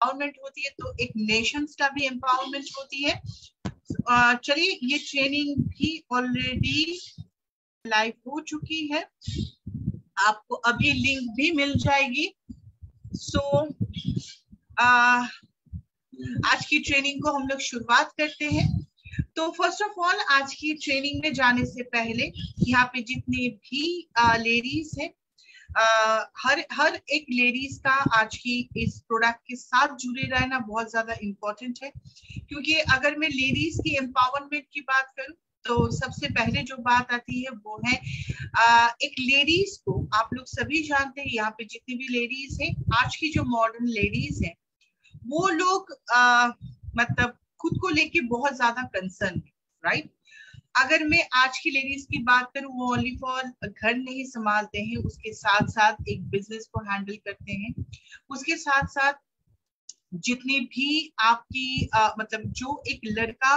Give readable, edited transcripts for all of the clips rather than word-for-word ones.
Empowerment होती है तो एक नेशंस का भी एम्पावरमेंट होती है। चलिए, ये ट्रेनिंग भी ऑलरेडी लाइव हो चुकी है, आपको अभी लिंक भी मिल जाएगी। सो आज की ट्रेनिंग को हम लोग शुरुआत करते हैं। तो फर्स्ट ऑफ ऑल, आज की ट्रेनिंग में जाने से पहले यहाँ पे जितने भी लेडीज हैं, हर एक लेडीज का आज की इस प्रोडक्ट के साथ जुड़े रहना बहुत ज्यादा इम्पोर्टेंट है। क्योंकि अगर मैं लेडीज की एम्पावरमेंट की बात करूं तो सबसे पहले जो बात आती है वो है एक लेडीज को, आप लोग सभी जानते हैं यहाँ पे जितनी भी लेडीज हैं, आज की जो मॉडर्न लेडीज हैं वो लोग मतलब खुद को लेके बहुत ज्यादा कंसर्न है, राइट। अगर मैं आज की लेडीज की बात करूं, वो ओनली फॉर घर नहीं संभालते हैं, उसके साथ साथ एक बिजनेस को हैंडल करते हैं, उसके साथ साथ जितने भी आपकी मतलब जो एक लड़का,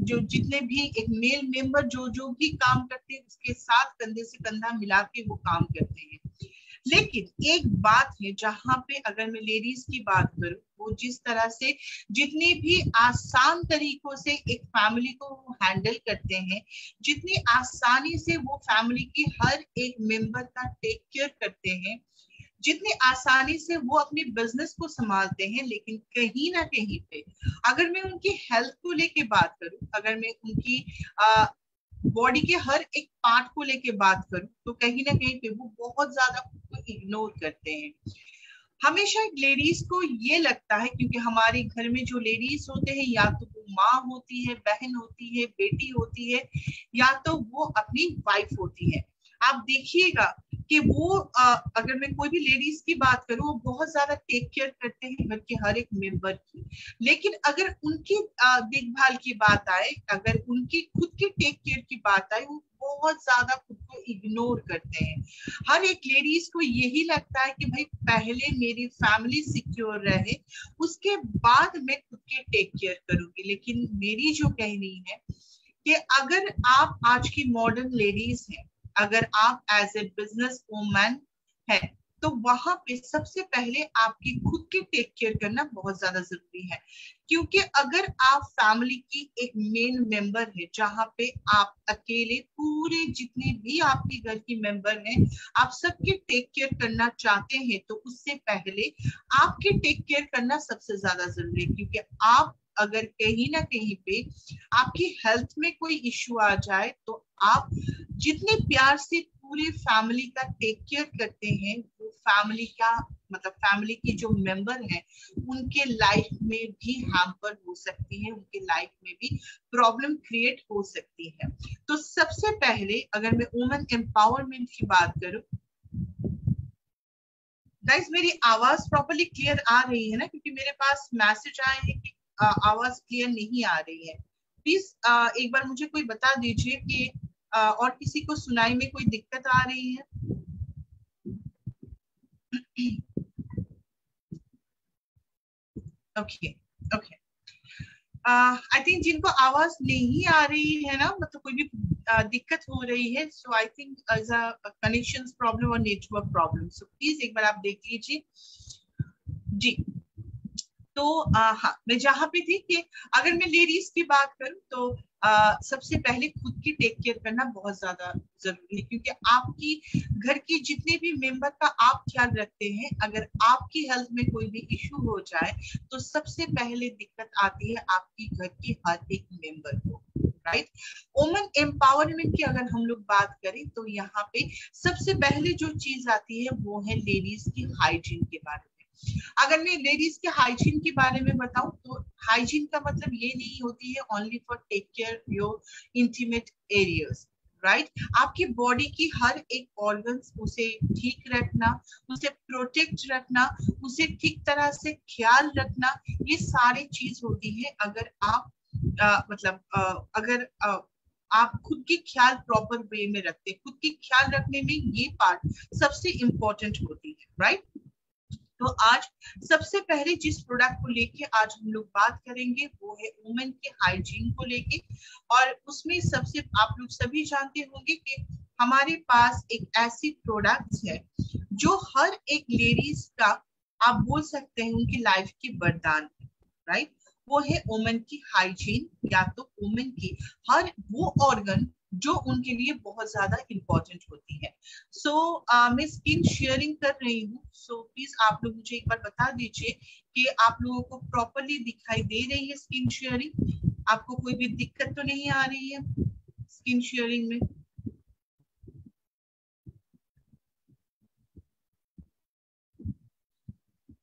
जो जितने भी एक मेल मेंबर जो भी काम करते हैं उसके साथ कंधे से कंधा मिला के वो काम करते हैं। लेकिन एक बात है जहां पे अगर मैं लेडीज की बात करूं, वो जिस तरह से जितनी भी आसान तरीकों से एक फैमिली को हैंडल करते हैं, जितनी आसानी से वो फैमिली की हर एक मेंबर का टेक केयर करते हैं, जितनी आसानी से वो अपनी बिजनेस को संभालते हैं, लेकिन कहीं ना कहीं पे अगर मैं उनकी हेल्थ को लेके बात करूं, अगर मैं उनकी बॉडी के हर एक पार्ट को लेके बात करूं, तो कहीं ना कहीं पे वो बहुत ज्यादा खुद को इग्नोर करते हैं। हमेशा एक लेडीज को ये लगता है, क्योंकि हमारे घर में जो लेडीज होते हैं या तो वो माँ होती है, बहन होती है, बेटी होती है, या तो वो अपनी वाइफ होती है। आप देखिएगा कि वो अगर मैं कोई भी लेडीज की बात करूं, वो बहुत ज्यादा टेक केयर करते हैं घर के हर एक मेंबर की। लेकिन अगर उनकी देखभाल की बात आए, अगर उनकी खुद की टेक केयर की बात आए, वो बहुत ज्यादा खुद को इग्नोर करते हैं। हर एक लेडीज को यही लगता है कि भाई पहले मेरी फैमिली सिक्योर रहे, उसके बाद मैं खुद के टेक केयर करूंगी। लेकिन मेरी जो कहनी है कि अगर आप आज की मॉडर्न लेडीज हैं, अगर आप एज ए बिजनेस वूमन है, तो वहां पे सबसे पहले आपकी खुद की टेक केयर करना बहुत ज्यादा जरूरी है। क्योंकि अगर आप फैमिली की एक मेन मेंबर है, जहां पे आप अकेले पूरे जितने भी आपके घर की मेंबर हैं, आप सबकी टेक केयर करना चाहते हैं, तो उससे पहले आपके टेक केयर करना सबसे ज्यादा जरूरी है। क्योंकि आप अगर कहीं ना कहीं पे आपकी हेल्थ में कोई इश्यू आ जाए, तो आप जितने प्यार से पूरे फैमिली का टेक केयर करते हैं, वो फैमिली का मतलब फैमिली की जो मेंबर हैं, उनके लाइफ में भी हैम्पर हो सकती है, उनके लाइफ में भी प्रॉब्लम क्रिएट हो सकती है। तो सबसे पहले अगर मैं वुमेन एम्पावरमेंट की बात करूं, गाइस मेरी आवाज प्रॉपर्ली क्लियर आ रही है ना? क्योंकि मेरे पास मैसेज आए हैं कि आवाज क्लियर नहीं आ रही है। प्लीज एक बार मुझे कोई बता दीजिए कि और किसी को सुनाई में कोई दिक्कत आ रही है? ओके ओके, आई थिंक जिनको आवाज नहीं आ रही है ना, मतलब कोई भी दिक्कत हो रही है, so I think is a connection problem और नेटवर्क प्रॉब्लम। सो प्लीज एक बार आप देख लीजिए जी। तो हाँ, मैं जहाँ पे थी कि अगर मैं लेडीज की बात करूं तो सबसे पहले खुद की टेक केयर करना बहुत ज्यादा जरूरी है। क्योंकि आपकी घर की जितने भी मेंबर का आप ख्याल रखते हैं, अगर आपकी हेल्थ में कोई भी इश्यू हो जाए, तो सबसे पहले दिक्कत आती है आपकी घर की हर एक मेंबर को, राइट। वुमेन एम्पावरमेंट की अगर हम लोग बात करें, तो यहाँ पे सबसे पहले जो चीज आती है वो है लेडीज की हाइजीन के बारे में। अगर मैं लेडीज के हाइजीन के बारे में बताऊं, तो हाइजीन का मतलब ये नहीं होती है only for take care your intimate areas, right. आपकी बॉडी की हर एक ऑर्गन्स, उसे ठीक रखना, उसे प्रोटेक्ट रखना, उसे ठीक तरह से ख्याल रखना, ये सारी चीज होती है। अगर आप अगर आप खुद की ख्याल प्रॉपर वे में रखते, खुद की ख्याल रखने में ये पार्ट सबसे इंपॉर्टेंट होती है, राइट। तो आज सबसे पहले जिस प्रोडक्ट को लेके आज हम लोग बात करेंगे वो है वुमेन के हाइजीन को लेके। और उसमें सबसे आप लोग सभी जानते होंगे कि हमारे पास एक ऐसी प्रोडक्ट्स है जो हर एक लेडीज का आप बोल सकते हैं उनकी लाइफ की वरदान है, राइट। वो है वुमेन की हाइजीन, या तो वुमेन की हर वो ऑर्गन जो उनके लिए बहुत ज्यादा इंपॉर्टेंट होती है। सो मैं स्किन शेयरिंग कर रही हूँ, सो प्लीज आप लोग मुझे एक बार बता दीजिए कि आप लोगों को प्रॉपरली दिखाई दे रही है स्किन शेयरिंग, आपको कोई भी दिक्कत तो नहीं आ रही है स्किन शेयरिंग में?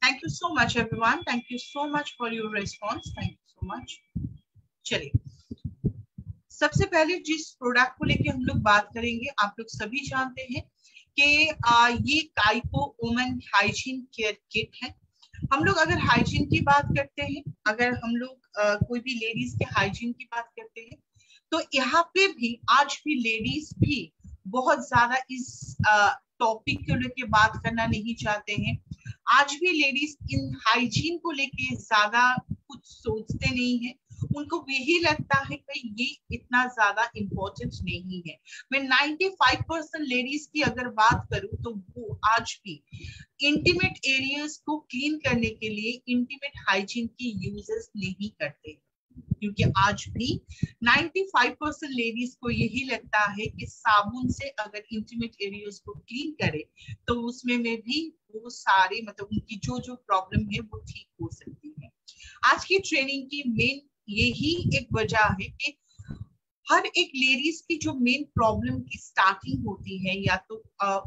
Thank you so much everyone, thank you so much for your response, thank you so much. चलिए, सबसे पहले जिस प्रोडक्ट को लेके हम लोग बात करेंगे, आप लोग सभी जानते हैं कि ये काइको वुमेन हाइजीन केयर किट है। हम लोग अगर हाइजीन की बात करते हैं, अगर हम लोग कोई भी लेडीज के हाइजीन की बात करते हैं, तो यहाँ पे भी आज भी लेडीज भी बहुत ज्यादा इस टॉपिक को लेके बात करना नहीं चाहते हैं। आज भी लेडीज इन हाइजीन को लेके ज्यादा कुछ सोचते नहीं है, उनको यही लगता है कि ये इतना ज्यादा इम्पोर्टेंट नहीं है। मैं 95% लेडीज की अगर बात करूं तो वो आज भी इंटीमेट एरियाज को क्लीन करने के लिए इंटीमेट हाइजीन की यूजेस नहीं करते, क्योंकि आज भी 95% लेडीज को यही लगता है कि साबुन से अगर इंटीमेट एरियाज को क्लीन करे तो उसमें में भी वो सारे मतलब उनकी जो जो प्रॉब्लम है वो ठीक हो सकती है। आज की ट्रेनिंग की मेन यही एक वजह है कि हर एक लेडीज की जो मेन प्रॉब्लम की स्टार्टिंग होती है, या तो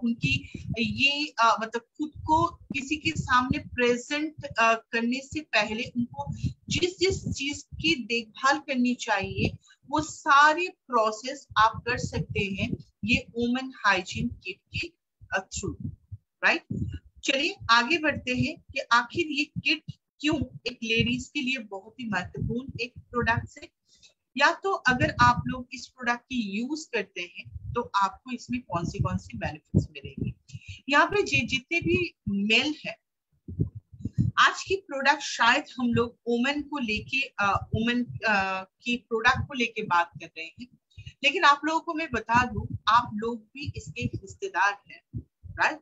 उनकी ये मतलब खुद को किसी के सामने प्रेजेंट करने से पहले उनको जिस जिस चीज की देखभाल करनी चाहिए वो सारे प्रोसेस आप कर सकते हैं ये वुमेन हाइजीन किट के थ्रू, राइट। चलिए आगे बढ़ते हैं कि आखिर ये किट क्यों एक लेडीज के लिए बहुत ही महत्वपूर्ण एक प्रोडक्ट है, या तो अगर आप लोग इस प्रोडक्ट की यूज करते हैं तो आपको इसमें कौन सी बेनिफिट्स मिलेंगे। यहाँ पे जितने भी मेल है, आज की प्रोडक्ट शायद हम लोग वुमेन को लेके वुमेन की प्रोडक्ट को लेके बात कर रहे हैं, लेकिन आप लोगों को मैं बता दूं आप लोग भी इसके हिस्सेदार हैं, राइट।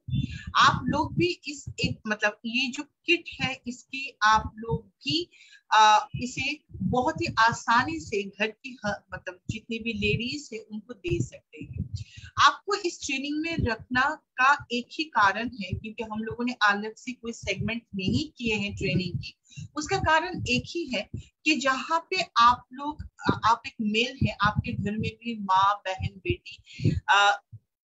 आप लोग भी इस एक मतलब ये जो किट है इसकी आप लोग भी इसे बहुत ही आसानी से घर की मतलब जितनी भी लेडीज है उनको दे सकते हैं। आपको इस ट्रेनिंग में रखना का एक ही कारण है, क्योंकि हम लोगों ने अलग से कोई सेगमेंट नहीं किए हैं ट्रेनिंग की। उसका कारण एक ही है कि जहाँ पे आप लोग आप एक मेल है, आपके घर में भी माँ बहन बेटी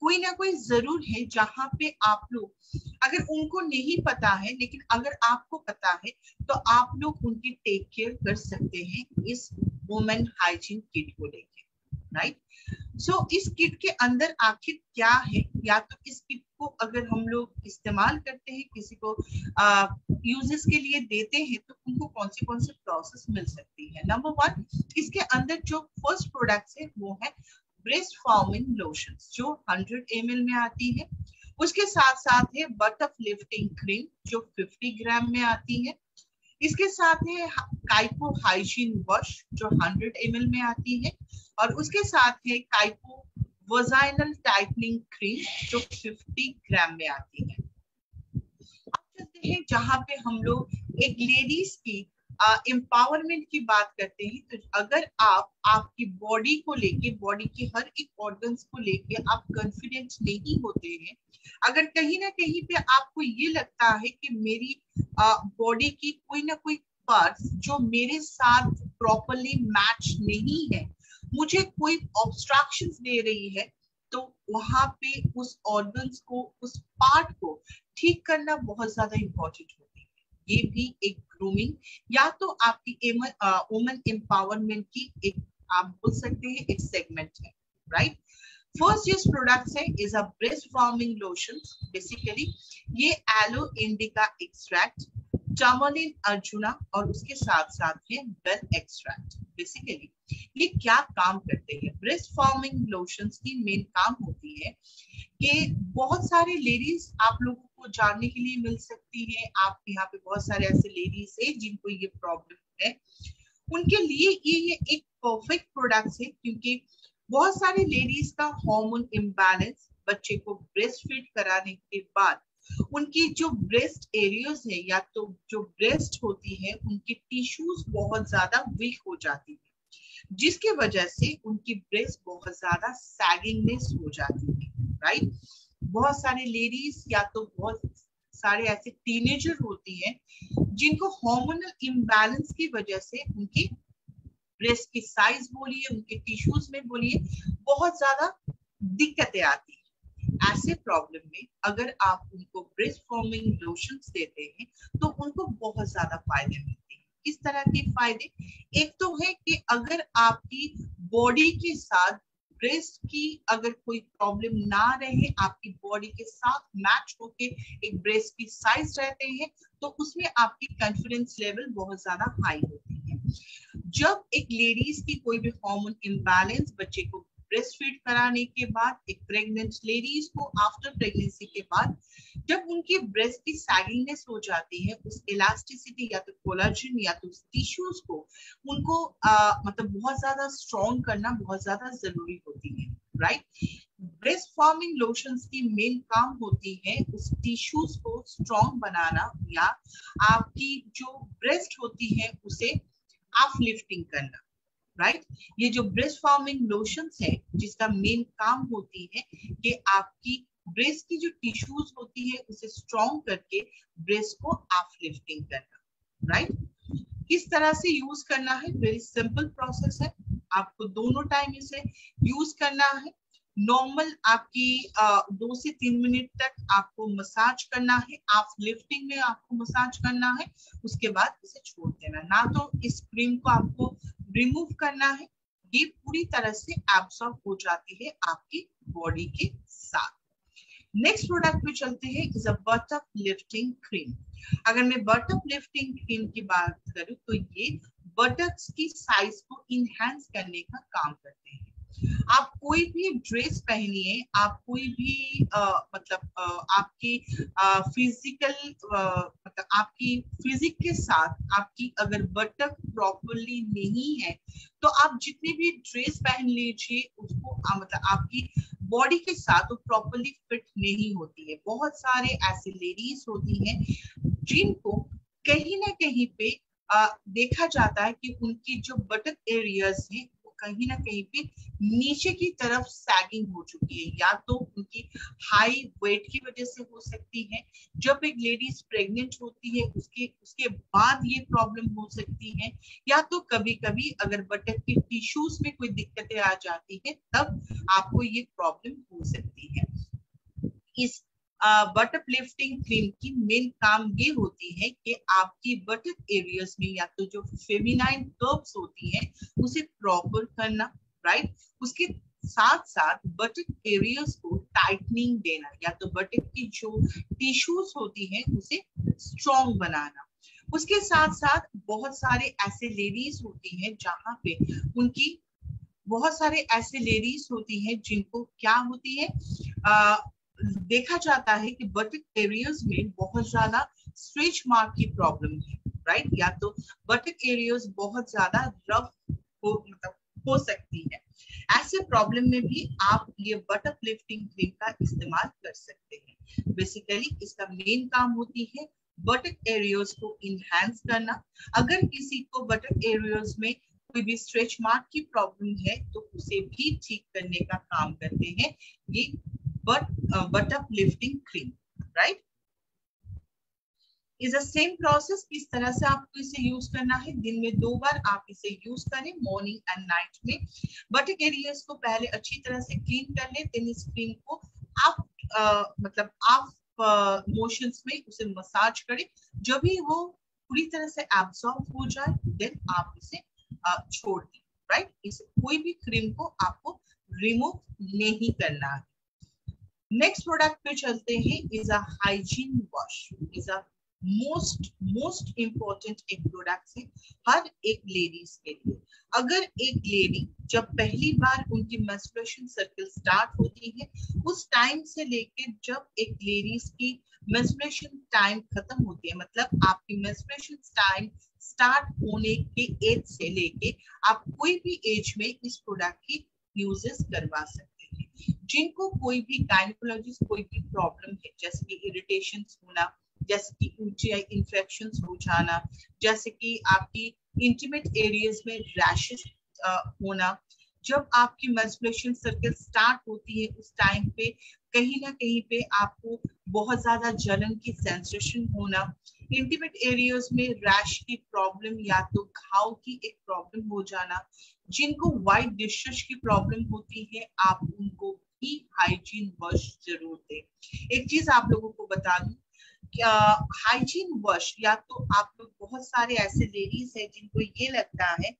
कोई ना कोई जरूर है जहाँ पे आप लोग अगर उनको नहीं पता है लेकिन अगर आपको पता है तो आप लोग उनकी टेक केयर कर सकते हैं इस वुमेन हाइजीन किट को लेके, राइट। सो इस किट के अंदर आखिर क्या है, या तो इस किट को अगर हम लोग इस्तेमाल करते हैं किसी को यूजेस के लिए देते हैं तो उनको कौन से प्रोसेस मिल सकती है। नंबर 1, इसके अंदर जो फर्स्ट प्रोडक्ट है वो है ब्रेस्ट फॉर्मिंग लोशन जो 100 ml में आती है। उसके साथ साथ है बटरफ लिफ्टिंग क्रीम जो 50 ग्राम में आती है। इसके साथ है काइको हाइजीन वॉश जो 100 ml में आती है, और उसके साथ है काइको वजाइनल टाइटनिंग क्रीम जो 50 ग्राम में आती है। अब चलते हैं जहां पे हम लोग एक लेडीज की एम्पावरमेंट की बात करते हैं, तो अगर आप आपकी बॉडी को लेके बॉडी की हर एक ऑर्गन्स को लेके आप कॉन्फिडेंट नहीं होते हैं, अगर कहीं ना कहीं पे आपको ये लगता है कि मेरी बॉडी की कोई ना कोई पार्ट्स जो मेरे साथ प्रॉपरली मैच नहीं है, मुझे कोई ऑब्स्ट्रक्शंस दे रही है, तो वहां पे उस ऑर्गन्स को उस पार्ट को ठीक करना बहुत ज्यादा इंपॉर्टेंट होती है। ये भी एक ग्रूमिंग या तो आपकी वुमेन एम्पावरमेंट की एक आप बोल सकते हैं एक सेगमेंट है, राइट। फर्स्ट जिस प्रोडक्ट है is a breast forming lotion. Basically ये aloe indica extract, tourmaline Arjuna और उसके साथ साथ है बेल एक्सट्रैक्ट। बेसिकली ये क्या काम करते हैं? ब्रेस्ट फॉर्मिंग लोशंस की मेन काम होती है कि बहुत सारे लेडीज आप लोगों को जानने के लिए मिल सकती है, आप यहाँ पे बहुत सारे ऐसे लेडीज है जिनको ये प्रॉब्लम है, उनके लिए ये एक परफेक्ट प्रोडक्ट है, क्योंकि बहुत सारे लेडीज का हार्मोन इम्बैलेंस बच्चे को ब्रेस्ट फीड कराने के बाद उनकी जो ब्रेस्ट एरियाज है या तो जो ब्रेस्ट होती है उनकी टिश्यूज बहुत ज्यादा वीक हो जाती है, जिसके वजह से उनकी ब्रेस्ट बहुत ज्यादा सैगिंगनेस हो जाती है, राइट। बहुत सारे लेडीज या तो बहुत सारे ऐसे टीनेजर होती हैं जिनको हार्मोनल इम्बैलेंस की वजह से उनकी ब्रेस्ट की साइज बोलिए, उनके टिश्यूज में बोलिए, बहुत ज्यादा दिक्कतें आती है। ऐसे प्रॉब्लम में अगर आप उनको ब्रेस्ट फॉर्मिंग लोशंस देते हैं तो उनको बहुत ज्यादा फायदे मिलते हैं। किस तरह के फायदे? एक तो है कि अगर आपकी बॉडी के साथ ब्रेस्ट की अगर कोई प्रॉब्लम ना रहे, आपकी बॉडी के साथ मैच होके एक ब्रेस्ट की साइज रहते हैं, तो उसमें आपकी कॉन्फिडेंस लेवल बहुत ज्यादा हाई होती है। जब एक लेडीज की कोई भी हार्मोन इम्बैलेंस बच्चे को ब्रेस्ट फीड कराने के बाद, एक प्रेग्नेंट लेडीज को आफ्टर प्रेगनेंसी के बाद जब उनकी ब्रेस्ट की सैगिंगनेस हो जाती है, उस इलास्टिसिटी या तो कोलाजन या तो टिश्यूज को उनको मतलब बहुत ज्यादा स्ट्रॉन्ग करना बहुत ज्यादा जरूरी होती है, राइट। ब्रेस्ट फॉर्मिंग लोशंस की मेन काम होती है उस टिश्यूज को स्ट्रॉन्ग बनाना या आपकी जो ब्रेस्ट होती है उसे आप लिफ्टिंग करना, राइट। ये जो ब्रेस्ट फॉर्मिंग लोशंस है जिसका मेन काम होती है कि आपकी ब्रेस्ट की जो टिश्यूज होती है उसे स्ट्रॉन्ग करके ब्रेस्ट को आप लिफ्टिंग करना, राइट। किस तरह से यूज करना है? वेरी सिंपल प्रोसेस है। आपको दोनों टाइम इसे यूज करना है। नॉर्मल आपकी 2 से 3 मिनट तक आपको मसाज करना है, आप लिफ्टिंग में आपको मसाज करना है, उसके बाद इसे छोड़ देना। ना तो इस क्रीम को आपको रिमूव करना है, ये पूरी तरह से एब्सॉर्ब हो जाती है आपकी बॉडी के साथ। नेक्स्ट प्रोडक्ट पे चलते हैं, इज अ बटअप लिफ्टिंग क्रीम। अगर मैं बटअप लिफ्टिंग क्रीम की बात करूं तो ये बटक्स की साइज को इनहेंस करने का काम करते हैं। आप कोई भी ड्रेस पहनिए, आप कोई भी मतलब आपकी फिजिकल मतलब आपकी फिजिक के साथ आपकी अगर बटक प्रॉपरली नहीं है तो आप जितनी भी ड्रेस पहन लीजिए उसको मतलब आपकी बॉडी के साथ वो प्रॉपरली फिट नहीं होती है। बहुत सारे ऐसे लेडीज होती हैं जिनको कहीं ना कहीं पे देखा जाता है कि उनकी जो बटक एरियाज है कहीं ना कहीं पे नीचे की तरफ सैगिंग हो चुकी है, या तो उनकी हाई वेट की वजह से हो सकती है। जब एक लेडीज प्रेग्नेंट होती है उसके बाद ये प्रॉब्लम हो सकती है, या तो कभी कभी अगर बटक के टिश्यूज में कोई दिक्कतें आ जाती है तब आपको ये प्रॉब्लम हो सकती है। इस बटअप लिफ्टिंग क्रीम की मेन काम ये होती है कि आपकी बटक एरियाज में या तो जो फेमिनाइन कर्व्स होती हैं उसे प्रॉपर करना, राइट। उसके साथ साथ बटक एरियाज को टाइटनिंग देना, या तो बटक की जो टिश्यूज होती हैं उसे स्ट्रॉन्ग बनाना। उसके साथ साथ बहुत सारे ऐसे लेडीज होती हैं जहाँ पे उनकी बहुत सारे ऐसे लेडीज होती हैं जिनको क्या होती है देखा जाता है कि बटक एरियाज में बहुत ज्यादा स्ट्रेच मार्क की प्रॉब्लम है, राइट। या तो बटक एरियाज बहुत ज्यादा रफ हो सकती है। ऐसे प्रॉब्लम में भी आप ये बटक लिफ्टिंग क्रीम का इस्तेमाल कर सकते हैं। बेसिकली इसका मेन काम होती है बटक एरियाज को इनहेंस करना। अगर किसी को बटक एरियाज में कोई भी स्ट्रेच मार्क की प्रॉब्लम है तो उसे भी ठीक करने का काम करते हैं ये butt up lifting cream, right. Is a same process. किस तरह से आपको इसे यूज करना है? दिन में 2 बार आप इसे यूज करें, मॉर्निंग एंड नाइट में। बटक एरियाज को पहले अच्छी तरह से क्लीन कर ले, देन इस क्रीम को आप मतलब आप मोशंस में उसे मसाज करें। जब भी वो पूरी तरह से एब्सॉर्ब हो जाए देन आप इसे छोड़ दें, राइट। इस कोई भी क्रीम को आपको रिमूव नहीं करना है। नेक्स्ट प्रोडक्ट पे चलते हैं, is a hygiene wash. Is a most important एक प्रोडक्ट है हर एक लेडीज के लिए। अगर एक लेडी जब पहली बार उनकी मेंस्ट्रुएशन साइकिल स्टार्ट होती है उस टाइम से लेके जब एक लेडीज की मेंस्ट्रुएशन टाइम खत्म होती है, मतलब आपकी मेंस्ट्रुएशन टाइम स्टार्ट होने के एज से लेके आप कोई भी एज में इस प्रोडक्ट की यूजेस करवा सकते हैं। जिनको कोई भी गायनेकोलॉजिस्ट कोई भी प्रॉब्लम है, जैसे कि इरिटेशन होना, जैसे कि यूटीआई इन्फेक्शन हो जाना, जैसे कि आपकी इंटीमेट एरियाज में रैशेस होना, जब आपकी मेंस्ट्रुएशन सर्कल स्टार्ट होती है उस टाइम पे कहीं ना कहीं पे आपको बहुत ज्यादा जलन की सेंसेशन होना, इंटीमेट एरियाज में रैश की प्रॉब्लम या तो घाव की एक प्रॉब्लम हो जाना, जिनको वाइट डिशेस की प्रॉब्लम होती है आप उनको भी हाइजीन वॉश जरूर दें। एक चीज आप लोगों को बता दूं, हाइजीन वॉश या तो आप लोग बहुत सारे ऐसे लेडीज हैं जिनको ये लगता है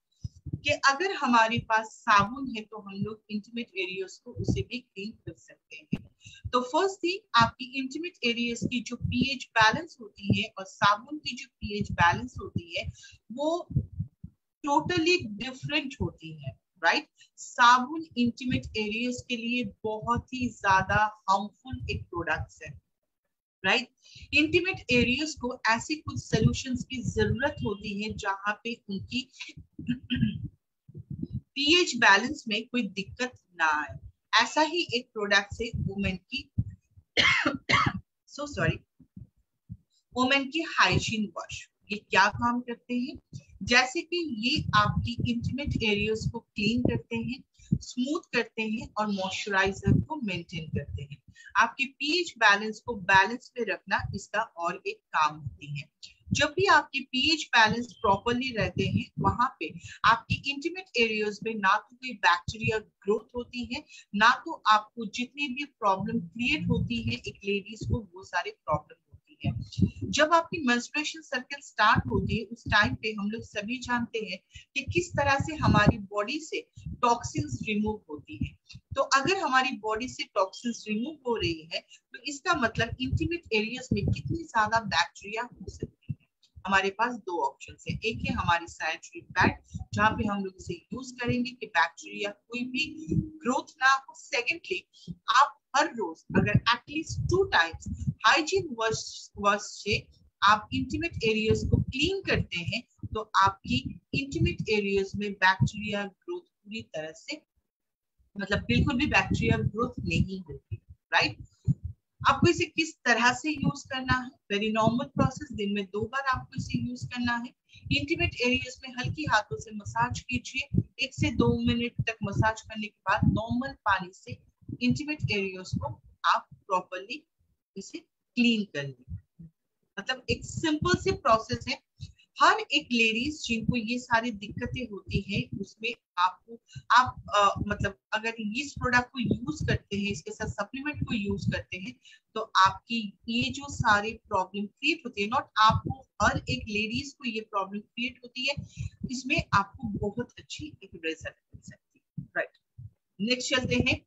कि अगर हमारे पास साबुन है तो हम लोग इंटीमेट एरियाज को उसे भी क्लीन कर सकते हैं। तो फर्स्ट थिंग, आपकी इंटीमेट एरियाज की जो पीएच बैलेंस होती है और साबुन की जो पीएच बैलेंस होती है वो टोटली डिफरेंट होती है, राइट। साबुन इंटीमेट एरियाज के लिए बहुत ही ज्यादा हार्मफुल एक प्रोडक्ट है, राइट। इंटीमेट एरियाज को ऐसी कुछ सॉल्यूशंस की जरूरत होती है जहां पे उनकी पीएच बैलेंस में कोई दिक्कत ना आए। ऐसा ही एक प्रोडक्ट है वुमेन की वुमेन की हाइजीन वॉश। ये क्या काम करते हैं, जैसे कि ये आपकी इंटीमेट एरियाज को क्लीन करते हैं, स्मूथ करते हैं और मॉइस्चराइजर को मेंटेन करते हैं। आपके पीएच बैलेंस को बैलेंस में रखना इसका और एक काम होती है। जब भी आपकी पीएच बैलेंस प्रॉपरली रहते हैं वहां पे आपकी इंटीमेट एरियाज में ना तो कोई बैक्टीरिया ग्रोथ होती है, ना तो आपको जितनी भी प्रॉब्लम क्रिएट होती है एक लेडीज को वो सारे प्रॉब्लम होती है। जब आपकी मेंस्ट्रुएशन सर्कल स्टार्ट होती है उस टाइम पे हम लोग सभी जानते हैं कि किस तरह से हमारी बॉडी से टॉक्सिन्स रिमूव होती है। तो अगर हमारी बॉडी से टॉक्सिन्स रिमूव हो रही है तो इसका मतलब इंटीमेट एरियाज में कितनी ज्यादा बैक्टीरिया हो सकती है। हमारे पास दो ऑप्शन है, एक है हमारी सैनिटरी पैड जहाँ पे हम लोग इसे यूज करेंगे कि बैक्टीरिया कोई भी ग्रोथ ना हो। सेकेंडली, आप हर रोज अगर एटलीस्ट 2 टाइम्स हाइजीन वॉश से आप इंटीमेट एरियाज को क्लीन करते हैं तो आपकी इंटीमेट एरियाज में बैक्टीरिया ग्रोथ पूरी तरह से मतलब बिल्कुल भी बैक्टीरिया ग्रोथ नहीं होती, राइट। आपको इसे किस तरह से यूज करना है, वेरी नॉर्मल प्रोसेस, दिन में 2 बार आपको इसे यूज करना है। इंटीमेट एरियाज में हल्की हाथों से मसाज कीजिए, 1 से 2 मिनट तक मसाज करने के बाद नॉर्मल पानी से इंटीमेट एरियाज को आप प्रॉपरली इसे क्लीन कर लीजिए। मतलब एक सिंपल सी प्रोसेस है। हर एक लेडीज जिनको ये सारी दिक्कतें होती है उसमें आपको मतलब अगर इस प्रोडक्ट को यूज करते हैं, इसके साथ सप्लीमेंट को यूज करते हैं तो आपकी ये जो सारी प्रॉब्लम क्रिएट होती है, नॉट आपको, हर एक लेडीज को ये प्रॉब्लम क्रिएट होती है, इसमें आपको बहुत अच्छी एक रिजल्ट मिल सकती है, राइट। नेक्स्ट चलते हैं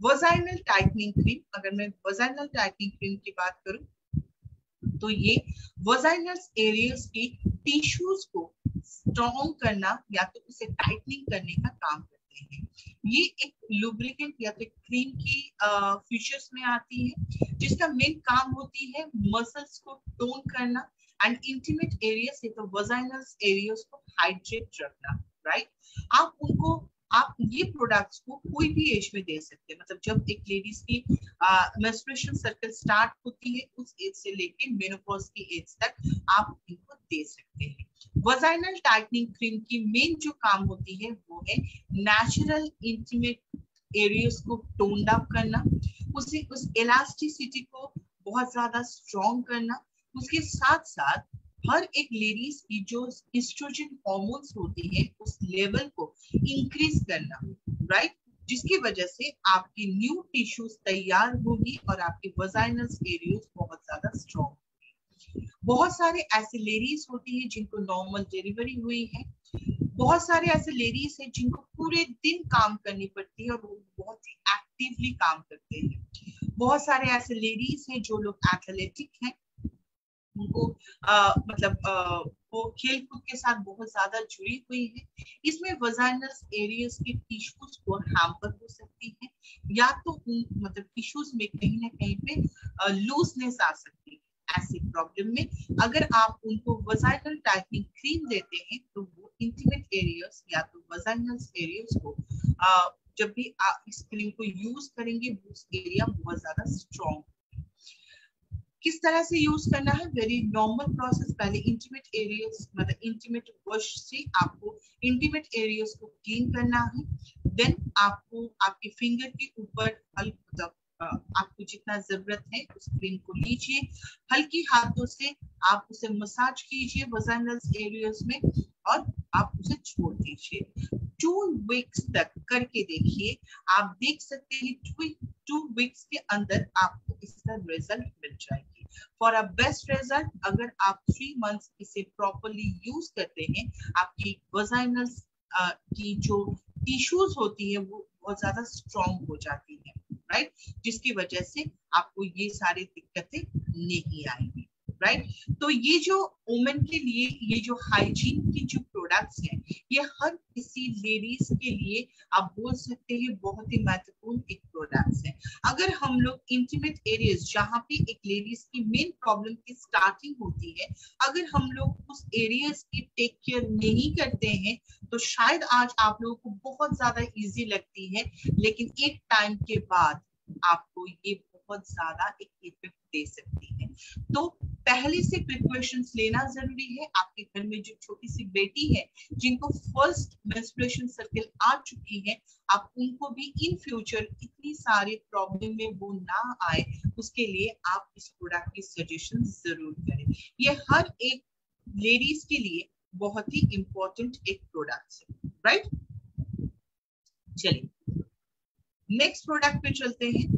वजाइनल टाइटनिंग क्रीम। अगर मैं वजाइनल टाइटनिंग क्रीम की बात करूं तो ये वजाइनल एरियाज की टिश्यूज को स्ट्रॉन्ग करना या तो उसे टाइटनिंग करने का काम करते हैं। ये एक लुब्रिकेंट या तो क्रीम की फीचर्स में आती है जिसका मेन काम होती है मसल्स को टोन करना एंड इंटीमेट एरिया से तो वजाइनल एरियाज को हाइड्रेट रखना, राइट। आप ये प्रोडक्ट्स को कोई भी एज में दे सकते हैं, मतलब जब एक लेडीज की मेंस्ट्रुएशन सर्कल स्टार्ट होती है उस एज से लेके मेनोपॉज की एज तक आप इनको दे सकते हैं। वजाइनल टाइटनिंग क्रीम की मेन जो काम होती है वो है नेचुरल इंटीमेट एरियाज को टोन अप करना, उस इलास्टिसिटी को बहुत ज्यादा स्ट्रॉन्ग करना, उसके साथ साथ हर एक लेडीज की जो एस्ट्रोजन हार्मोन्स होती है उस लेवल को इंक्रीज करना, राइट, जिसकी वजह से आपकी न्यू टिश्यूज तैयार होगी और आपके वजाइनल एरियाज बहुत ज्यादा स्ट्रॉन्ग होंगे। बहुत सारे ऐसे लेडीज होती है जिनको नॉर्मल डिलीवरी हुई है, बहुत सारे ऐसे लेडीज हैं जिनको पूरे दिन काम करनी पड़ती है और वो बहुत ही एक्टिवली काम करते हैं। बहुत सारे ऐसे लेडीज हैं जो लोग एथलेटिक हैं, उनको वो खेल कूद के साथ बहुत ज्यादा जुड़ी हुई है। इसमें वजाइनल एरियाज के टिश्यूज को हैम्पर हो सकती है या तो उन मतलब टिश्यूज में कहीं ना कहीं पे लूजनेस आ सकती है। ऐसी प्रॉब्लम में अगर आप उनको वजाइनल टाइटनिंग क्रीम देते हैं तो वो इंटीमेट एरियाज या तो वजाइनल एरियाज को जब भी आप इस क्रीम को यूज करेंगे बूस्ट एरिया बहुत ज्यादा स्ट्रॉन्ग। किस तरह से यूज करना है, वेरी नॉर्मल प्रोसेस। पहले इंटीमेट एरियाज मतलब इंटीमेट वॉश से आपको इंटीमेट एरियाज को क्लीन करना है। देन आपको आपके फिंगर के ऊपर मतलब आपको जितना जरूरत है उस क्रीम को लीजिए, हल्की हाथों से आप उसे मसाज कीजिए वजाइनल एरियाज में और आप उसे छोड़ दीजिए 2 वीक्स तक करके देखिए। आप देख सकते हैं 2 वीक्स के अंदर आपको इसका रिजल्ट मिल जाएगी। फॉर अ बेस्ट रिजल्ट अगर आप 3 मंथ्स इसे प्रॉपरली यूज करते हैं, आपकी वजाइनल की जो टिश्यूज होती है वो बहुत ज्यादा स्ट्रॉन्ग हो जाती है, राइट, जिसकी वजह से आपको ये सारी दिक्कतें नहीं आएंगी, राइट। तो ये जो वुमेन के लिए ये जो हाइजीन की जो प्रोडक्ट्स हैं ये हर किसी लेडीज के लिए आप बोल सकते हैं बहुत ही महत्वपूर्ण एक प्रोडक्ट्स है। अगर हम लोग इंटीमेट एरियाज जहाँ पे एक लेडीज की मेन प्रॉब्लम की स्टार्टिंग होती है, अगर हम लोग उस एरियाज की टेक केयर नहीं करते हैं तो शायद आज आप लोगों को बहुत ज्यादा इजी लगती है, लेकिन एक टाइम के बाद आपको ये बहुत ज्यादा एक इफेक्ट दे सकती है। तो पहले से प्रिकॉशंस लेना जरूरी है। आपके घर में जो छोटी सी बेटी है जिनको फर्स्ट मेंस्ट्रुएशन सर्कल आ चुकी है, आप उनको भी इन फ्यूचर इतनी सारे प्रॉब्लम में वो ना आए, उसके लिए आप इस प्रोडक्ट की सजेशन जरूर करें। ये हर एक लेडीज के लिए बहुत ही इंपॉर्टेंट एक प्रोडक्ट है, राइट। चलिए नेक्स्ट प्रोडक्ट पे चलते हैं।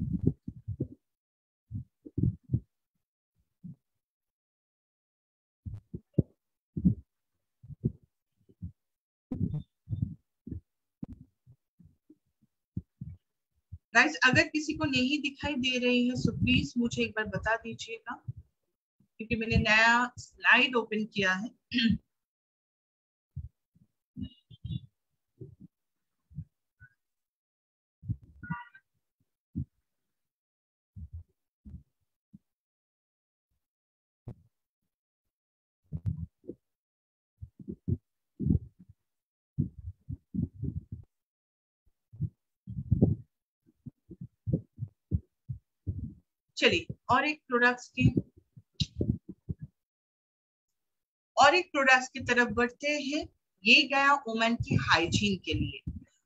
गाइस अगर किसी को नहीं दिखाई दे रही है सो प्लीज मुझे एक बार बता दीजिएगा, क्योंकि मैंने नया स्लाइड ओपन किया है। चलिए और एक प्रोडक्ट्स की तरफ बढ़ते हैं। ये गया वुमेन की हाइजीन के लिए।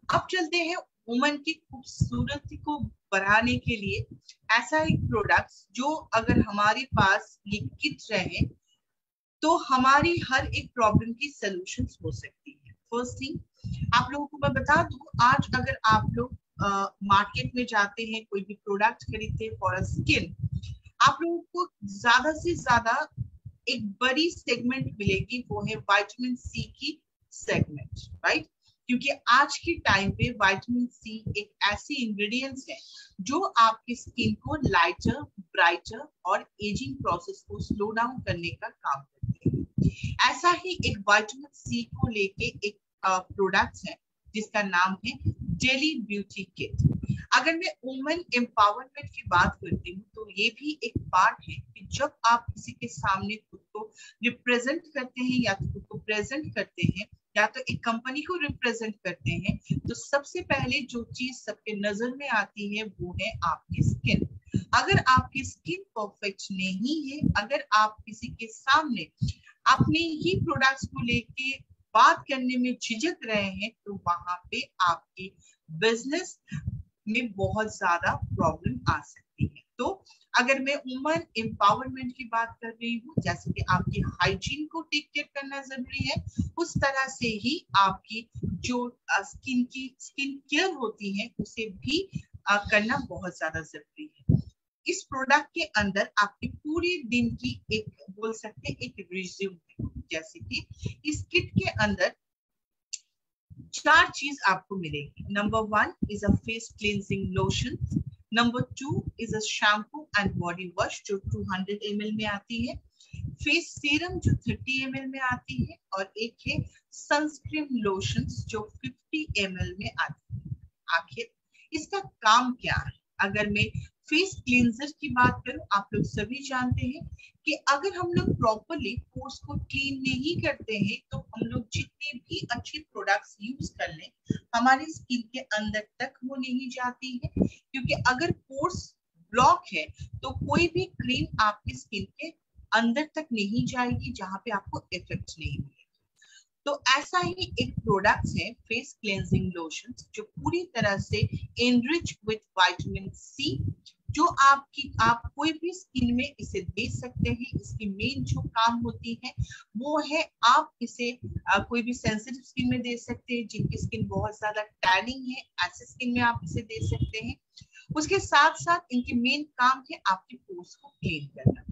अब चलते हैं वुमेन की खूबसूरती को बढ़ाने के लिए ऐसा एक प्रोडक्ट्स जो अगर हमारे पास ये किट रहे तो हमारी हर एक प्रॉब्लम की सॉल्यूशंस हो सकती है। फर्स्ट थिंग आप लोगों को मैं बता दूं, आज अगर आप लोग मार्केट में जाते हैं कोई भी प्रोडक्ट खरीदते हैं फॉर अ स्किन, आप लोगों को ज्यादा से ज्यादा एक बड़ी सेगमेंट मिलेगी, वो है विटामिन सी की सेगमेंट, राइट। क्योंकि आज के टाइम पे विटामिन सी एक ऐसी इंग्रेडिएंट्स है जो आपकी स्किन को लाइटर, ब्राइटर और एजिंग प्रोसेस को स्लो डाउन करने का काम करते हैं। ऐसा ही एक विटामिन सी को लेके एक प्रोडक्ट है जिसका नाम है डेली ब्यूटी किट। अगर मैं वुमेन एम्पावरमेंट की बात करती हूँ तो ये भी एक पार्ट है कि जब आप किसी के सामने खुद को रिप्रेजेंट करते हैं या तो खुद को प्रेजेंट करते हैं या तो एक कंपनी को रिप्रेजेंट करते हैं, तो सबसे पहले जो चीज सबके नजर में आती है वो है आपकी स्किन। अगर आपकी स्किन परफेक्ट नहीं है, अगर आप किसी के सामने अपने ही प्रोडक्ट्स को लेके बात करने में झिझक रहे हैं तो वहां पे आपकी बिजनेस में बहुत ज्यादा प्रॉब्लम आ सकती है। तो अगर मैं वुमेन एम्पावरमेंट की बात कर रही हूँ, जैसे कि आपकी हाइजीन को टेक केयर करना जरूरी है, उस तरह से ही आपकी जो स्किन केयर होती है उसे भी करना बहुत ज्यादा जरूरी है। इस प्रोडक्ट के अंदर आपके पूरे दिन की एक बोल सकते हैं एक रिज्यूम है। जैसे कि इस किट के अंदर 4 चीज आपको मिलेगी। Number 1 is a face cleansing lotion, number 2 is a shampoo and body wash जो 200 ml में आती है, फेस सीरम जो 30 ml में आती है, और एक है सनस्क्रीन लोशन जो 50 ml में आती है। आखिर इसका काम क्या है? अगर मैं फेस क्लींजर की बात करूं, आप लोग सभी जानते हैं कि अगर हम लोग प्रॉपरली पोर्स को क्लीन नहीं करते हैं तो हम लोग जितने भी अच्छे प्रोडक्ट्स यूज कर लें, हमारी स्किन के अंदर तक वो नहीं जाती है, क्योंकि अगर पोर्स ब्लॉक है तो कोई भी क्रीम आपकी स्किन के अंदर तक नहीं जाएगी जहां पे आपको इफेक्ट नहीं मिलेगा। तो ऐसा ही एक प्रोडक्ट है फेस क्लेंजिंग लोशन, जो पूरी तरह से एनरिच विद विटामिन सी, जो आप कोई भी स्किन में इसे दे सकते हैं। इसकी मेन जो काम होती है वो है आप इसे कोई भी सेंसिटिव स्किन में दे सकते हैं, जिनकी स्किन बहुत ज्यादा टैनिंग है, ऐसे स्किन में आप इसे दे सकते हैं। उसके साथ साथ इनकी मेन काम है आपके पोर्स को क्लीन करना।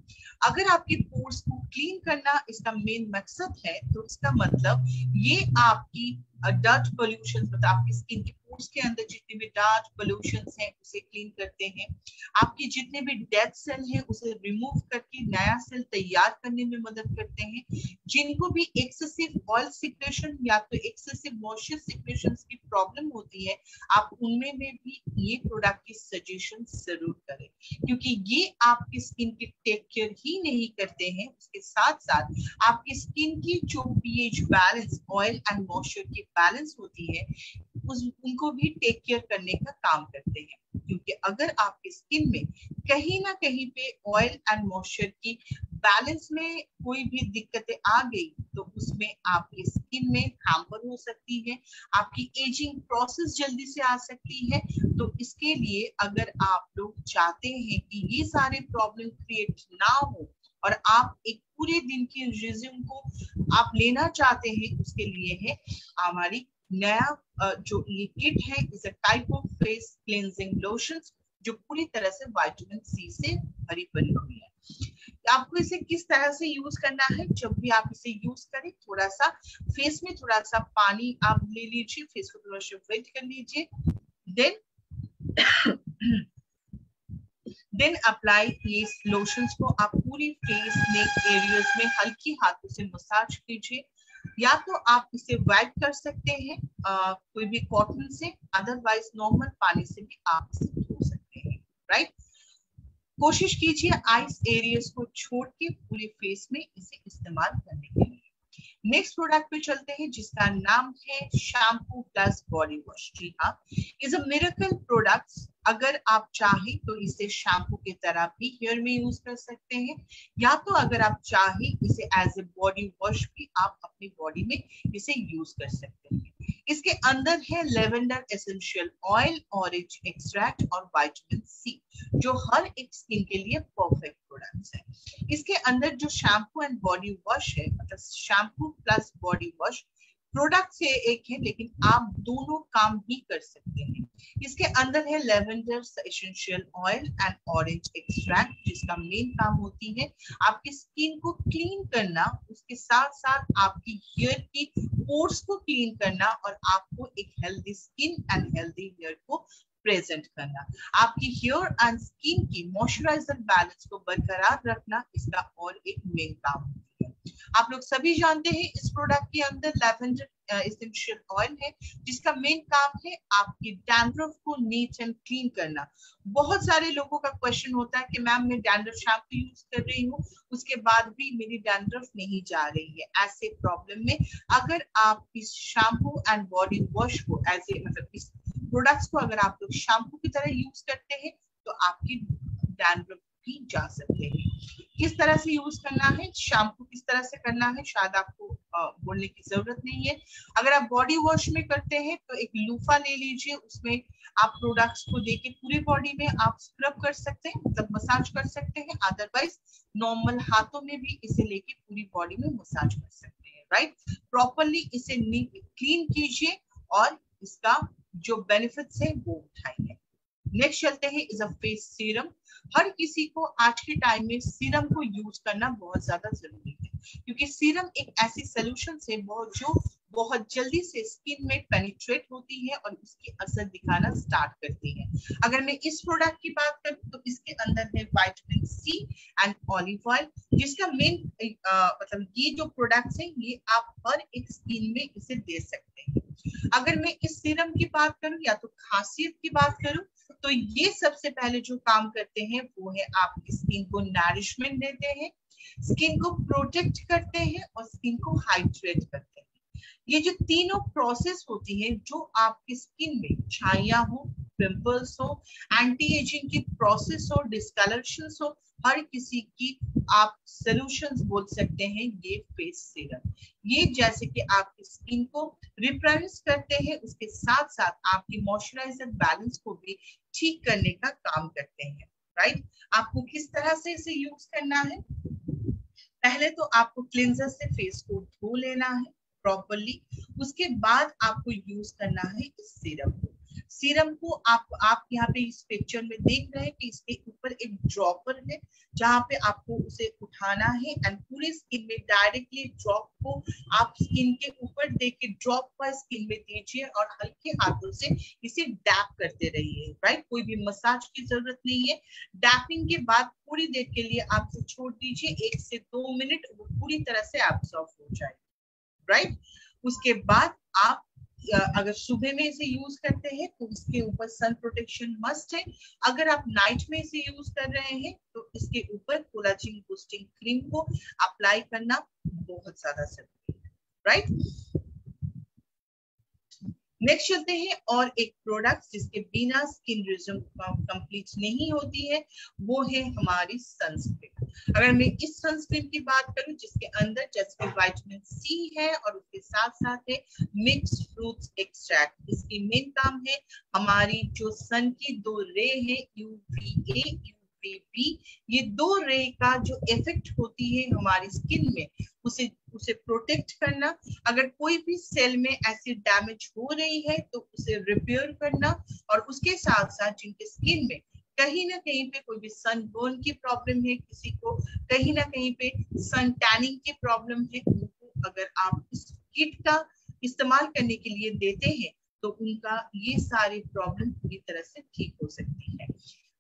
अगर आपके पोर्स को क्लीन करना इसका मेन मकसद है, तो इसका मतलब ये आपकी डर्ट पोल्यूशन, मतलब आपकी स्किन के पोर्स के अंदर जितने भी डर्ट पोल्यूशन हैं उसे क्लीन करते हैं। आपकी जितने भी डेड सेल हैं उसे रिमूव करके नया सेल तैयार करने में मदद करते हैं। जिनको भी एक्सेसिव ऑयल सिक्रेशन या तो एक्सेसिव मॉइस्चर सिक्रेशन की प्रॉब्लम होती है, आप उनमें में भी ये प्रोडक्ट की सजेशन जरूर करें, क्योंकि ये आपकी स्किन की टेक केयर ही नहीं करते हैं, उसके साथ साथ आपकी स्किन की जो pH balance, oil and moisture की बैलेंस होती है, उनको भी टेक केयर करने का काम करते हैं। क्योंकि अगर आपकी स्किन में कहीं ना कहीं पे ऑयल एंड मॉइस्चर की बैलेंस में कोई भी दिक्कतें आ गई, तो उसमें आपकी स्किन में हैम्पर हो सकती है, आपकी एजिंग प्रोसेस जल्दी से आ सकती है। तो इसके लिए अगर आप लोग चाहते हैं कि ये सारे प्रॉब्लम क्रिएट ना हो और आप एक पूरे दिन की रिज्यूम को आप लेना चाहते हैं, उसके लिए है हमारी नया जो ये किट है, is a type of face cleansing lotion, जो पूरी तरह से विटामिन सी से भरी पड़ी हुई है। आपको इसे किस तरह से यूज करना है, जब भी आप इसे यूज करें, थोड़ा सा फेस में थोड़ा सा पानी आप ले लीजिए, फेस को थोड़ा सा वेट कर लीजिए, देन अप्लाई ये लोशंस को आप पूरी फेस नेक एरियाज में हल्की हाथों से मसाज कीजिए। या तो आप इसे वाइप कर सकते हैं कोई भी कॉटन से, अदरवाइज नॉर्मल पानी से भी आप इसे धो सकते हैं, राइट। कोशिश कीजिए आइस एरियाज को छोड़ के पूरे फेस में इसे इस्तेमाल करने के लिए। नेक्स्ट प्रोडक्ट पे चलते हैं, जिसका नाम है शैम्पू प्लस बॉडी वॉश। जी हाँ, इज अ मिरेकल प्रोडक्ट। अगर आप चाहें तो इसे शैम्पू की तरह भी हेयर में यूज कर सकते हैं, या तो अगर आप चाहें इसे एज ए बॉडी वॉश भी आप अपनी बॉडी में इसे यूज कर सकते हैं। इसके अंदर है lavender essential oil, orange extract और विटामिन सी, जो हर एक स्किन के लिए परफेक्ट प्रोडक्ट्स है। इसके अंदर जो शैम्पू एंड बॉडी वॉश है, मतलब shampoo plus body wash product से एक है, लेकिन आप दोनों काम भी कर सकते हैं। इसके अंदर है lavender essential oil and orange extract, जिसका मेन काम होती है आपकी स्किन को क्लीन करना, उसके साथ साथ आपकी हेयर की पोर्स को क्लीन करना और आपको एक healthy skin and healthy hair को प्रेजेंट करना। आपकी हेयर एंड स्किन की मॉइस्चराइजर बैलेंस को बरकरार रखना इसका और एक मेन काम होती है। आप लोग सभी जानते हैं इस प्रोडक्ट के अंदर लेवेंडर एसेंशियल ऑयल है, जिसका मेन काम है आपकी डैंड्रफ को नीट एंड क्लीन करना। बहुत सारे लोगों का क्वेश्चन होता है कि मैम मैं डैंड्रफ शैम्पू यूज कर रही हूँ, उसके बाद भी मेरी डैंड्रफ नहीं जा रही है। ऐसे प्रॉब्लम में अगर आप इस शैम्पू एंड बॉडी वॉश को एज ए, मतलब इस प्रोडक्ट्स को अगर आप लोग शैम्पू की तरह यूज करते हैं, तो आपकी डैंड्रफ भी जा सकते हैं। किस तरह से यूज करना है, शैम्पू किस तरह से करना है, शायद आपको बोलने की जरूरत नहीं है। अगर आप बॉडी वॉश में करते हैं तो एक लूफा ले लीजिए, उसमें आप प्रोडक्ट्स को देके पूरी बॉडी में आप स्क्रब कर सकते हैं, मतलब मसाज कर सकते हैं। अदरवाइज नॉर्मल हाथों में भी इसे लेके पूरी बॉडी में मसाज कर सकते हैं, राइट। प्रॉपरली इसे क्लीन कीजिए और इसका जो बेनिफिट्स है वो उठाइए। नेक्स्ट चलते हैं इज अ फेस सीरम। हर किसी को आज के टाइम में सीरम को यूज करना बहुत ज्यादा जरूरी है, क्योंकि सीरम एक ऐसी सोल्यूशन है जो बहुत जल्दी से स्किन में पेनिट्रेट होती है और उसकी असर दिखाना स्टार्ट करती है। अगर मैं इस प्रोडक्ट की बात करूं तो इसके अंदर है vitamin C and olive oil, जिसका मेन मतलब ये जो प्रोडक्ट्स हैं ये आप हर एक स्किन में इसे दे सकते हैं। अगर मैं इस सीरम की बात करूं या तो खासियत की बात करूं, तो ये सबसे पहले जो काम करते हैं वो है आपकी स्किन को नरिशमेंट देते हैं, स्किन को प्रोटेक्ट करते हैं और स्किन को हाइड्रेट करते हैं। ये जो तीनों प्रोसेस होती है, जो आपकी स्किन में छाइयां हो, पिंपल्स हो, एंटी एजिंग की प्रोसेस हो, डिस्कलरेशंस हो, हर किसी की आप सॉल्यूशंस बोल सकते हैं ये फेस सीरम। ये जैसे कि आपकी स्किन को रिप्लेनिश करते हैं, उसके साथ साथ आपकी मॉइस्चराइजर बैलेंस को भी ठीक करने का काम करते हैं, राइट। आपको किस तरह से इसे यूज करना है? पहले तो आपको क्लिंजर से फेस को धो लेना है प्रॉपरली। उसके बाद आपको यूज करना है इस सीरम को। सीरम को आप यहाँ पे इस पिक्चर में देख रहे हैं कि इसके ऊपर एक ड्रॉपर है, जहाँ पे आपको उसे उठाना है एंड पूरी स्किन में डायरेक्टली ड्रॉप को आप स्किन के ऊपर देके ड्रॉप पर स्किन में दीजिए और हल्के हाथों से इसे डैप करते रहिए, राइट। कोई भी मसाज की जरूरत नहीं है। डैपिंग के बाद थोड़ी देर के लिए आप इसे छोड़ दीजिए, 1 से 2 मिनट, वो पूरी तरह से एब्सॉर्ब हो जाए, राइट। उसके बाद आप अगर सुबह में इसे यूज करते हैं तो इसके ऊपर सन प्रोटेक्शन मस्ट है। अगर आप नाइट में इसे यूज कर रहे हैं तो इसके ऊपर कोलाजन बूस्टिंग क्रीम को अप्लाई करना बहुत ज्यादा जरूरी है, राइट। नेक्स्ट चलते हैं और एक प्रोडक्ट जिसके बिना स्किन रिज्यूम कंप्लीट नहीं होती है, वो है हमारी सनस्क्रीन। अगर मैं इस सनस्क्रीन की बात करूं जिसके अंदर जैसे विटामिन सी है और उसके साथ साथ है मिक्स फ्रूट्स एक्सट्रैक्ट। इसकी मेन काम है हमारी जो सन की 2 रे है, यूवीए यूवीबी, ये 2 रे का जो इफेक्ट होती है हमारी स्किन में, उसे प्रोटेक्ट करना। अगर कोई भी सेल में ऐसी डैमेज हो रही है तो उसे रिपेयर करना, और उसके साथ साथ जिनके स्किन में कहीं ना कहीं पे कोई भी सनबर्न की प्रॉब्लम है, किसी को कहीं ना कहीं पे सन टैनिंग की प्रॉब्लम है, उनको अगर आप इस किट का इस्तेमाल करने के लिए देते हैं तो उनका ये सारी प्रॉब्लम पूरी तरह से ठीक हो सकती है।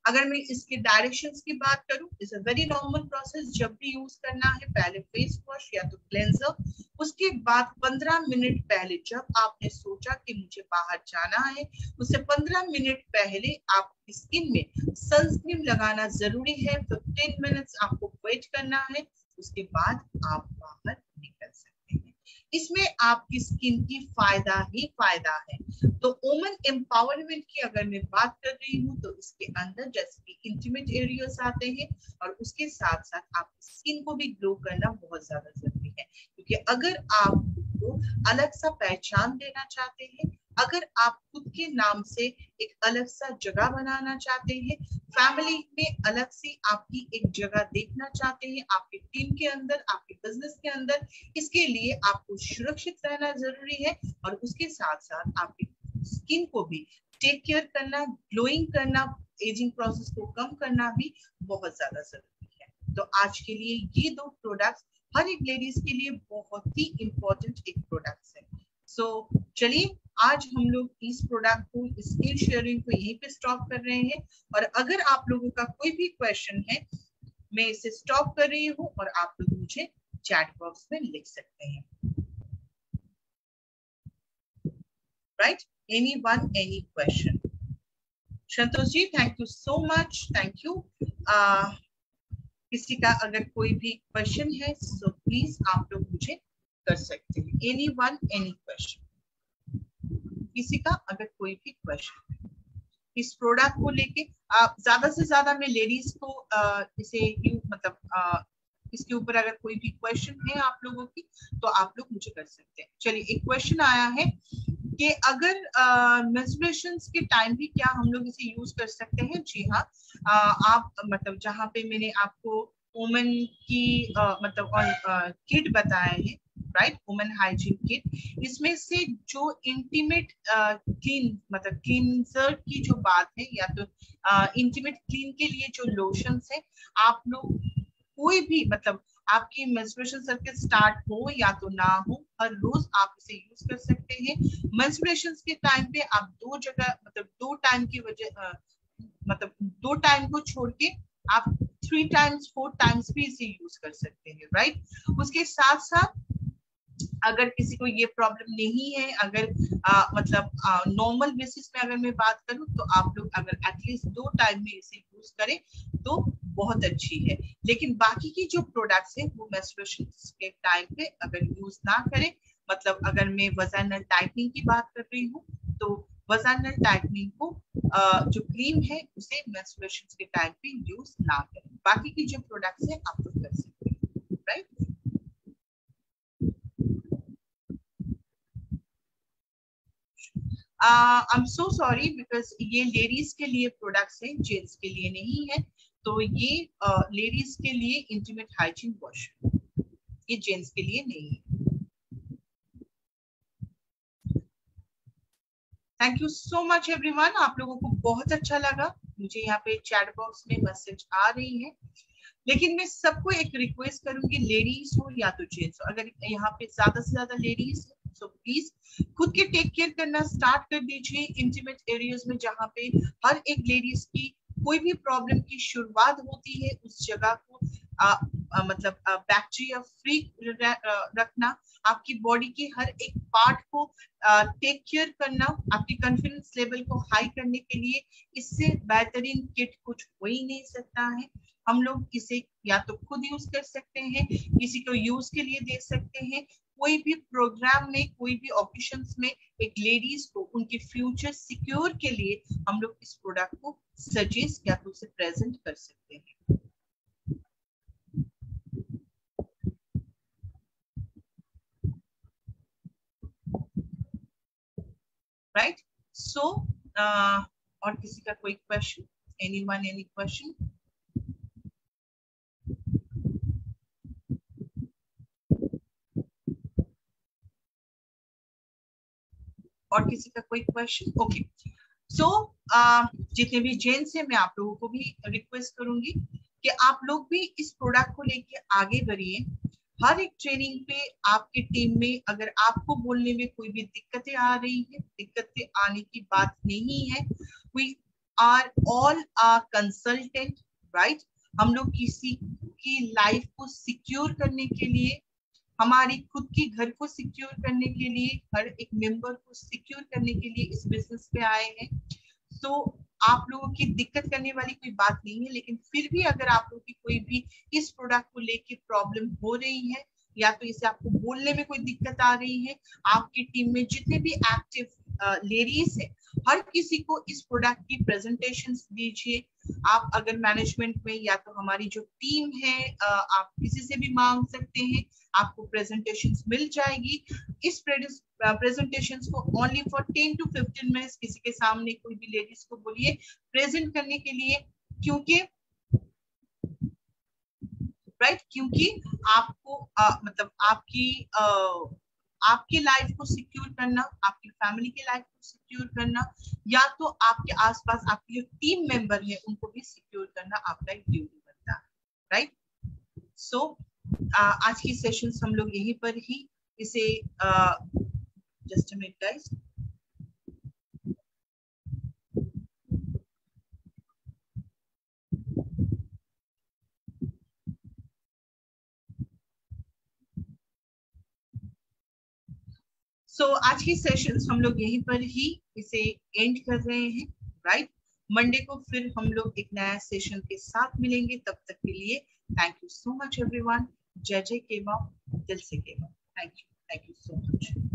अगर मैं इसके डायरेक्शंस की बात करूं, it's a very normal process. जब भी यूज करना है, पहले फेस वॉश या तो क्लेंजर, उसके बाद 15 मिनट पहले, जब आपने सोचा कि मुझे बाहर जाना है, उससे 15 मिनट पहले आप स्किन में सनस्क्रीन लगाना जरूरी है। 15 मिनट्स आपको वेट करना है, उसके बाद आप बाहर निकल सकते हैं। इसमें आपकी स्किन की फायदा ही फायदा है। तो वुमेन एम्पावरमेंट की अगर मैं बात कर रही हूँ तो इसके अंदर जैसे कि इंटीमेट एरियाज आते हैं, और उसके साथ साथ आप स्किन को भी ग्लो करना बहुत ज्यादा जरूरी है। क्योंकि अगर आपको अलग सा पहचान देना चाहते हैं, अगर आप खुद के नाम से एक अलग सा जगह बनाना चाहते हैं, फैमिली में अलग से आपकी एक जगह देखना चाहते हैं, आपके टीम के अंदर, आपके बिजनेस के अंदर, इसके लिए आपको सुरक्षित रहना जरूरी है। और उसके साथ साथ आपके स्किन को भी टेक केयर करना, ग्लोइंग करना, एजिंग प्रोसेस को कम करना भी बहुत ज्यादा जरूरी है। तो आज के लिए ये 2 प्रोडक्ट्स हर एक लेडीज के लिए बहुत ही इंपॉर्टेंट एक प्रोडक्ट्स है। सो चलिए आज हम लोग इस प्रोडक्ट को, स्किल शेयरिंग को यहीं पे स्टॉप कर रहे हैं। और अगर आप लोगों का कोई भी क्वेश्चन है, मैं इसे स्टॉप कर रही हूँ और आप लोग मुझे चैट बॉक्स में लिख सकते हैं, right. Anyone, any question? Santosh ji, thank you so much, thank you. किसी का अगर कोई भी क्वेश्चन है तो प्लीज आप लोग मुझे कर सकते हैं। Anyone, any question? किसी का अगर कोई भी क्वेश्चन है इस प्रोडक्ट को लेके, ज्यादा से ज्यादा मैं लेडीज को इसे मतलब इसके ऊपर अगर कोई भी क्वेश्चन है आप लोगों की तो आप लोग मुझे कर सकते हैं। चलिए, एक क्वेश्चन आया है कि अगर मेंस्ट्रुएशंस के टाइम भी क्या हम लोग इसे यूज कर सकते हैं? जी हाँ, आप मतलब जहाँ पे मैंने आपको वुमेन की मतलब किट बताए हैं, राइट, वुमेन हाइजीन किट, इसमें से जो इंटीमेट क्लीन मतलब क्लींजर की जो बात है, या तो इंटीमेट क्लीन के लिए जो लोशंस है, आप लोग कोई भी मतलब आपकी मेंस्ट्रुएशन साइकिल स्टार्ट हो या तो ना हो, हर रोज आप इसे यूज कर सकते हैं। मेंस्ट्रुएशन के टाइम पे आप 2 जगह मतलब 2 टाइम की वजह मतलब 2 टाइम को छोड़ के आप 3 टाइम्स 4 टाइम्स भी इसे यूज कर सकते हैं, राइट। उसके साथ साथ अगर किसी को ये प्रॉब्लम नहीं है, अगर मतलब नॉर्मल बेसिस में अगर मैं बात करूं तो आप लोग अगर एटलीस्ट 2 टाइम में इसे यूज करें तो बहुत अच्छी है। लेकिन बाकी की जो प्रोडक्ट्स है वो मेंस्ट्रुएशन के टाइम पे अगर यूज ना करें मतलब अगर मैं वजाइनल टाइटनिंग की बात कर रही हूँ तो वजाइनल टाइटनिंग को जो क्रीम है उसे मेंस्ट्रुएशन के टाइम पे यूज ना करें। बाकी की जो प्रोडक्ट्स है आप लोग कर सकते हैं, right. I am so sorry because ये लेडीज के लिए प्रोडक्ट्स है, जेंट्स के लिए नहीं है। तो ये लेडीज के लिए इंटीमेट हाइजीन वॉश, ये जेंट्स के लिए नहीं है। Thank you so much everyone, आप लोगों को बहुत अच्छा लगा। मुझे यहाँ पे चैट बॉक्स में मैसेज आ रही है, लेकिन मैं सबको एक रिक्वेस्ट करूंगी, लेडीज हो या तो जेंट्स हो, अगर यहाँ पे ज्यादा से ज्यादा लेडीज है सो प्लीज खुद के टेक केयर करना स्टार्ट कर दीजिए इंटीमेट एरियाज में, जहाँ पे हर एक लेडीज की कोई भी प्रॉब्लम की शुरुआत होती है उस जगह को मतलब बैक्टीरिया फ्री रखना, आपकी बॉडी की हर एक पार्ट को टेक केयर करना, आपकी कॉन्फिडेंस लेवल को हाई करने के लिए इससे बेहतरीन किट कुछ हो ही नहीं सकता है। हम लोग इसे या तो खुद यूज कर सकते हैं, किसी को यूज के लिए दे सकते हैं, कोई भी प्रोग्राम में, कोई भी ऑकेशंस में एक लेडीज को उनके फ्यूचर सिक्योर के लिए हम लोग इस प्रोडक्ट को सजेस्ट या तो उसे प्रेजेंट कर सकते हैं। राइट, सो और किसी का कोई क्वेश्चन? Anyone, any question? और किसी का कोई क्वेश्चन? ओके, सो जितने भी जेंट्स हैं, मैं आप लोगों को भी रिक्वेस्ट करूंगी कि आप लोग भी इस प्रोडक्ट को लेके आगे बढ़िए। हर एक ट्रेनिंग पे आपकी टीम में अगर आपको बोलने में कोई भी दिक्कतें आ रही है, दिक्कतें आने की बात नहीं है, we are all consultant, right. हम लोग किसी की लाइफ को सिक्योर करने के लिए, हमारी खुद की घर को सिक्योर करने के लिए, हर एक मेंबर को सिक्योर करने के लिए इस बिजनेस पे आए हैं। तो आप लोगों की दिक्कत करने वाली कोई बात नहीं है, लेकिन फिर भी अगर आप लोगों की कोई भी इस प्रोडक्ट को लेके प्रॉब्लम हो रही है या तो इसे आपको बोलने में कोई दिक्कत आ रही है, आपकी टीम में जितने भी एक्टिव लेडीज है हर किसी को इस प्रोडक्ट की प्रेजेंटेशंस दीजिए। आप अगर मैनेजमेंट में या तो हमारी जो टीम है आप किसी से भी मांग सकते हैं, आपको प्रेजेंटेशंस मिल जाएगी। इस प्रेजेंटेशंस को ओनली फॉर 10 to 15 मिनट्स किसी के सामने कोई भी लेडीज को बोलिए प्रेजेंट करने के लिए, क्योंकि राइट, क्योंकि आपको मतलब आपकी लाइफ को सिक्योर करना, आपकी फैमिली की लाइफ को सिक्योर करना, या तो आपके आसपास आपके जो टीम मेंबर है उनको भी सिक्योर करना आपका एक ड्यूटी बनता है, राइट। सो आज की सेशंस हम लोग यहीं पर ही इसे जस्ट अ मिनट गाइस। आज की सेशंस हम लोग यहीं पर ही इसे एंड कर रहे हैं, राइट। मंडे को फिर हम लोग एक नया सेशन के साथ मिलेंगे, तब तक के लिए thank you so much everyone. जय जय केवा, दिल से केवा। Thank you so much.